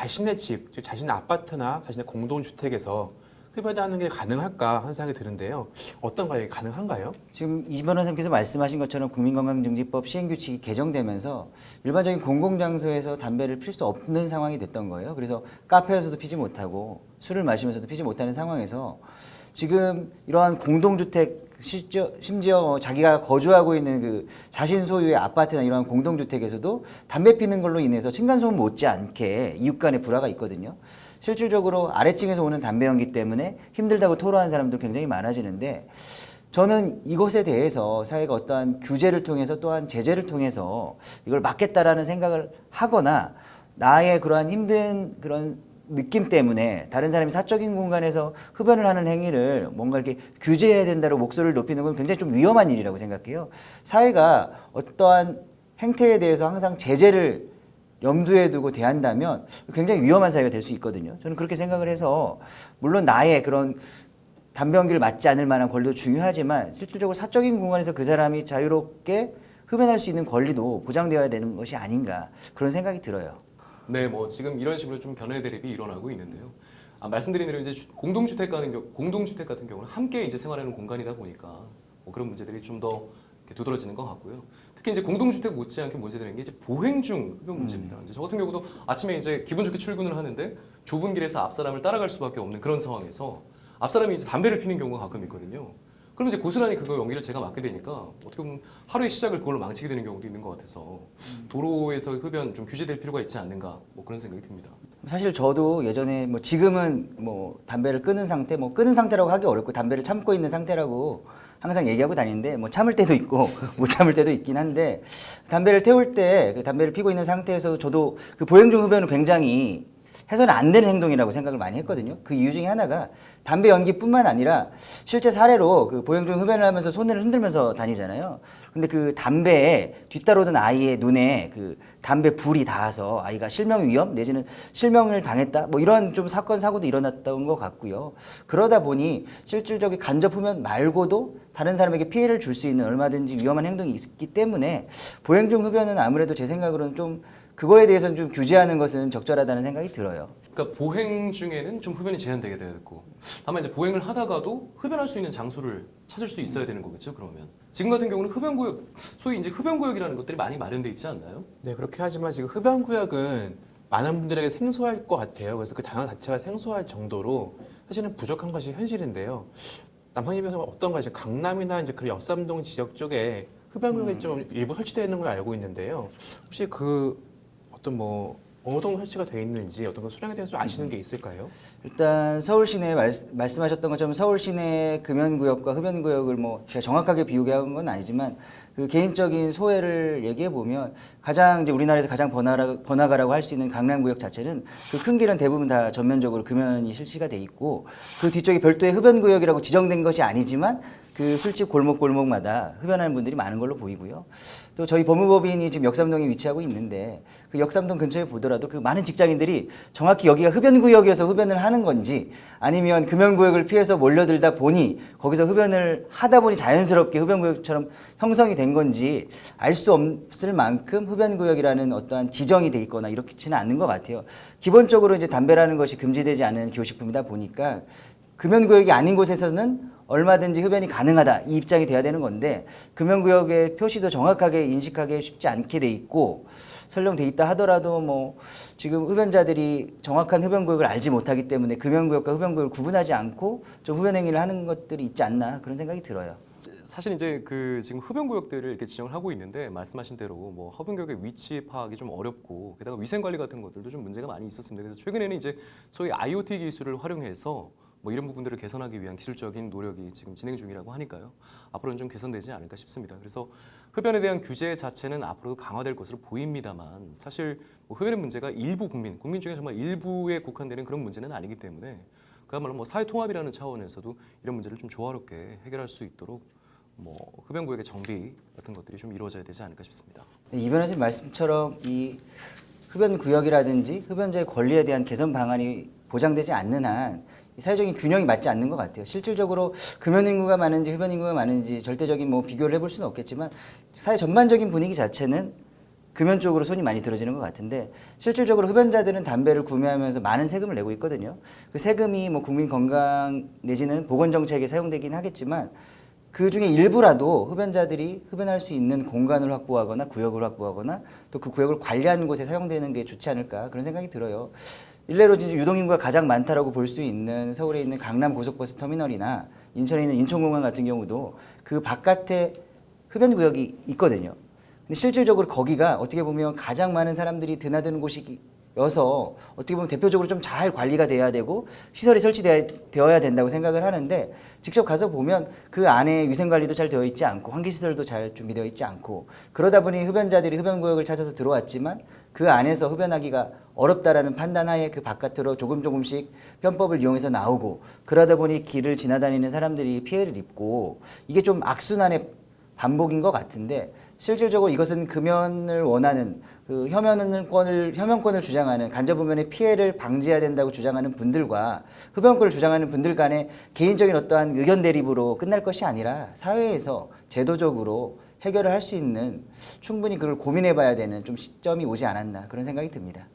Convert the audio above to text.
자신의 집, 즉 자신의 아파트나 자신의 공동주택에서 흡연하는 게 가능할까 하는 생각이 드는데요. 어떤가요? 이게 가능한가요? 지금 이 변호사님께서 말씀하신 것처럼 국민건강증진법 시행규칙이 개정되면서 일반적인 공공장소에서 담배를 필 수 없는 상황이 됐던 거예요. 그래서 카페에서도 피지 못하고 술을 마시면서도 피지 못하는 상황에서 지금 이러한 공동주택 심지어 자기가 거주하고 있는 그 자신 소유의 아파트나 이러한 공동주택에서도 담배 피는 걸로 인해서 층간소음 못지않게 이웃 간의 불화가 있거든요. 실질적으로 아래층에서 오는 담배 연기 때문에 힘들다고 토로하는 사람들 굉장히 많아지는데 저는 이것에 대해서 사회가 어떠한 규제를 통해서 또한 제재를 통해서 이걸 막겠다라는 생각을 하거나 나의 그러한 힘든 그런 느낌 때문에 다른 사람이 사적인 공간에서 흡연을 하는 행위를 뭔가 이렇게 규제해야 된다고 목소리를 높이는 건 굉장히 좀 위험한 일이라고 생각해요. 사회가 어떠한 행태에 대해서 항상 제재를 염두에 두고 대한다면 굉장히 위험한 사회가 될 수 있거든요. 저는 그렇게 생각을 해서 물론 나의 그런 담배 연기를 맞지 않을 만한 권리도 중요하지만 실질적으로 사적인 공간에서 그 사람이 자유롭게 흡연할 수 있는 권리도 보장되어야 되는 것이 아닌가 그런 생각이 들어요. 네, 뭐 지금 이런 식으로 좀 견해 대립이 일어나고 있는데요. 말씀드린 대로 이제 공동주택 같은 경우는 함께 이제 생활하는 공간이다 보니까 뭐 그런 문제들이 좀 더 두드러지는 것 같고요. 특히 이제 공동주택 못지않게 문제되는 게 이제 보행 중 흡연 문제입니다. 이제 저 같은 경우도 아침에 이제 기분 좋게 출근을 하는데 좁은 길에서 앞 사람을 따라갈 수밖에 없는 그런 상황에서 앞 사람이 이제 담배를 피는 경우가 가끔 있거든요. 그럼 이제 고스란히 그거 연기를 제가 맡게 되니까 어떻게 보면 하루의 시작을 그걸로 망치게 되는 경우도 있는 것 같아서 도로에서 흡연 좀 규제될 필요가 있지 않는가 뭐 그런 생각이 듭니다. 사실 저도 예전에 뭐 지금은 뭐 담배를 끊은 상태, 뭐 끊은 상태라고 하기 어렵고 담배를 참고 있는 상태라고 항상 얘기하고 다니는데 뭐 참을 때도 있고 못 참을 때도 있긴 한데 담배를 태울 때 그 담배를 피고 있는 상태에서 저도 그 보행 중 흡연은 굉장히 해서는 안 되는 행동이라고 생각을 많이 했거든요. 그 이유 중에 하나가 담배 연기뿐만 아니라 실제 사례로 그 보행 중 흡연을 하면서 손을 흔들면서 다니잖아요. 근데 그 담배에 뒤따르던 아이의 눈에 그 담배 불이 닿아서 아이가 실명 위험 내지는 실명을 당했다 뭐 이런 좀 사건 사고도 일어났던 것 같고요. 그러다 보니 실질적인 간접 흡연 말고도 다른 사람에게 피해를 줄 수 있는 얼마든지 위험한 행동이 있기 때문에 보행 중 흡연은 아무래도 제 생각으로는 좀 그거에 대해서는 좀 규제하는 것은 적절하다는 생각이 들어요. 그러니까 보행 중에는 좀 흡연이 제한되게 되고 다만 이제 보행을 하다가도 흡연할 수 있는 장소를 찾을 수 있어야 되는 거겠죠. 그러면 지금 같은 경우는 흡연구역 소위 이제 흡연구역이라는 것들이 많이 마련돼 있지 않나요? 네, 그렇게 하지만 지금 흡연구역은 많은 분들에게 생소할 것 같아요. 그래서 그 단어 자체가 생소할 정도로 사실은 부족한 것이 현실인데요. 남성님께서 어떤가 이제 강남이나 이제 그 역삼동 지역 쪽에 흡연구역이 좀 일부 설치되어 있는 걸 알고 있는데요. 혹시 그 어떤 뭐 어느 정도 설치가 되어 있는지 어떤 그 수량에 대해서 아시는 게 있을까요? 일단 서울 시내 말씀하셨던 것처럼 서울 시내 금연구역과 흡연구역을 뭐 제가 정확하게 비교한 건 아니지만 그 개인적인 소회를 얘기해 보면 가장 이제 우리나라에서 가장 번화가라고 할 수 있는 강남구역 자체는 그 큰 길은 대부분 다 전면적으로 금연이 실시가 돼 있고 그 뒤쪽에 별도의 흡연구역이라고 지정된 것이 아니지만 그 술집 골목골목마다 흡연하는 분들이 많은 걸로 보이고요. 또 저희 법무법인이 지금 역삼동에 위치하고 있는데 그 역삼동 근처에 보더라도 그 많은 직장인들이 정확히 여기가 흡연구역이어서 흡연을 하는 건지 아니면 금연구역을 피해서 몰려들다 보니 거기서 흡연을 하다 보니 자연스럽게 흡연구역처럼 형성이 된 건지 알 수 없을 만큼 흡연구역이라는 어떠한 지정이 돼 있거나 이렇지는 않는 것 같아요. 기본적으로 이제 담배라는 것이 금지되지 않은 기호식품이다 보니까 금연구역이 아닌 곳에서는 얼마든지 흡연이 가능하다 이 입장이 돼야 되는 건데 금연구역의 표시도 정확하게 인식하기 쉽지 않게 돼 있고 설령 돼 있다 하더라도 뭐 지금 흡연자들이 정확한 흡연구역을 알지 못하기 때문에 금연구역과 흡연구역을 구분하지 않고 좀 흡연 행위를 하는 것들이 있지 않나 그런 생각이 들어요. 사실 이제 그 지금 흡연구역들을 이렇게 지정을 하고 있는데 말씀하신 대로 뭐 흡연구역의 위치 파악이 좀 어렵고 게다가 위생 관리 같은 것들도 좀 문제가 많이 있었습니다. 그래서 최근에는 이제 소위 IoT 기술을 활용해서 뭐 이런 부분들을 개선하기 위한 기술적인 노력이 지금 진행 중이라고 하니까요. 앞으로는 좀 개선되지 않을까 싶습니다. 그래서 흡연에 대한 규제 자체는 앞으로도 강화될 것으로 보입니다만 사실 뭐 흡연의 문제가 일부 국민 중에 정말 일부에 국한되는 그런 문제는 아니기 때문에 그야말로 뭐 사회 통합이라는 차원에서도 이런 문제를 좀 조화롭게 해결할 수 있도록 뭐 흡연구역의 정비 같은 것들이 좀 이루어져야 되지 않을까 싶습니다. 이 변호사님 말씀처럼 이 흡연구역이라든지 흡연자의 권리에 대한 개선 방안이 보장되지 않는 한 사회적인 균형이 맞지 않는 것 같아요. 실질적으로 금연 인구가 많은지 흡연 인구가 많은지 절대적인 뭐 비교를 해볼 수는 없겠지만 사회 전반적인 분위기 자체는 금연 쪽으로 손이 많이 들어지는 것 같은데 실질적으로 흡연자들은 담배를 구매하면서 많은 세금을 내고 있거든요. 그 세금이 뭐 국민 건강 내지는 보건 정책에 사용되긴 하겠지만 그 중에 일부라도 흡연자들이 흡연할 수 있는 공간을 확보하거나 구역을 확보하거나 또 그 구역을 관리하는 곳에 사용되는 게 좋지 않을까 그런 생각이 들어요. 일례로 진짜 유동인구가 가장 많다라고 볼 수 있는 서울에 있는 강남 고속버스 터미널이나 인천에 있는 인천공항 같은 경우도 그 바깥에 흡연 구역이 있거든요. 근데 실질적으로 거기가 어떻게 보면 가장 많은 사람들이 드나드는 곳이어서 어떻게 보면 대표적으로 좀 잘 관리가 돼야 되고 시설이 설치되어야 된다고 생각을 하는데 직접 가서 보면 그 안에 위생관리도 잘 되어 있지 않고 환기시설도 잘 준비되어 있지 않고 그러다 보니 흡연자들이 흡연구역을 찾아서 들어왔지만 그 안에서 흡연하기가 어렵다라는 판단하에 그 바깥으로 조금씩 편법을 이용해서 나오고 그러다 보니 길을 지나다니는 사람들이 피해를 입고 이게 좀 악순환의 반복인 것 같은데 실질적으로 이것은 금연을 원하는 그 혐연권을 주장하는 간접흡연의 피해를 방지해야 된다고 주장하는 분들과 흡연권을 주장하는 분들 간의 개인적인 어떠한 의견 대립으로 끝날 것이 아니라 사회에서 제도적으로 해결을 할 수 있는 충분히 그걸 고민해 봐야 되는 좀 시점이 오지 않았나 그런 생각이 듭니다.